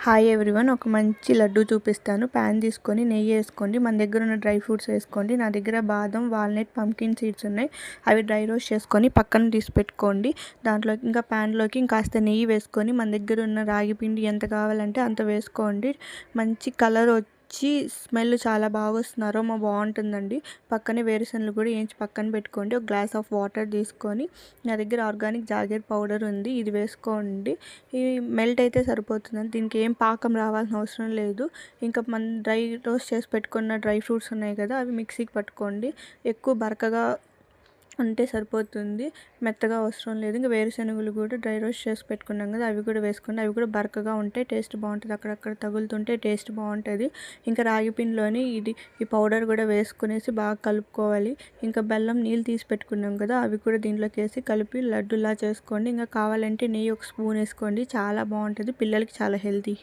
Hi everyone, ఒక మంచి లడ్డు చూపిస్తాను. ప్యాన్ తీసుకొని నెయ్యి వేసుకోండి. మన దగ్గర ఉన్న డ్రై ఫ్రూట్స్ వేసుకోండి. నా దగ్గర బాదం, వాల్నట్, పంకిన్ సీడ్స్ ఉన్నాయి. అవి డ్రై రోస్ట్ చేసుకొని పక్కన తీసి పెట్టుకోండి. దాంట్లోకి ఇంకా ప్యాన్లోకి ఇంకాస్త నెయ్యి వేసుకొని మన దగ్గర ఉన్న రాగి పిండి ఎంత కావాలంటే అంత వేసుకోండి. మంచి కలర్ వచ్చి స్మెల్ చాలా బాగా వస్తుంది, అరోమా బాగుంటుందండి. పక్కనే వేరుశనగలు కూడా వేయించి పక్కన పెట్టుకోండి. ఒక గ్లాస్ ఆఫ్ వాటర్ తీసుకొని, నా దగ్గర ఆర్గానిక్ జాగర్ పౌడర్ ఉంది, ఇది వేసుకోండి. ఇది మెల్ట్ అయితే సరిపోతుందండి. దీనికి ఏం పాకం రావాల్సిన అవసరం లేదు. ఇంకా మన డ్రై రోస్ట్ చేసి పెట్టుకున్న డ్రై ఫ్రూట్స్ ఉన్నాయి కదా, అవి మిక్సీకి పట్టుకోండి. ఎక్కువ బరకగా ఉంటే సరిపోతుంది, మెత్తగా అవసరం లేదు. ఇంకా వేరుశనగలు కూడా డ్రై రోస్ట్ చేసి పెట్టుకున్నాం కదా, అవి కూడా వేసుకోండి. అవి కూడా బరకగా ఉంటే టేస్ట్ బాగుంటుంది, అక్కడక్కడ తగులుతుంటే టేస్ట్ బాగుంటుంది. ఇంకా రాగి పిండిలోని ఈ పౌడర్ కూడా వేసుకునేసి బాగా కలుపుకోవాలి. ఇంకా బెల్లం నీళ్ళు తీసి పెట్టుకున్నాం కదా, అవి కూడా దీంట్లోకి వేసి కలిపి లడ్డులా చేసుకోండి. ఇంకా కావాలంటే నెయ్యి ఒక స్పూన్ వేసుకోండి, చాలా బాగుంటుంది, పిల్లలకి చాలా హెల్తీ.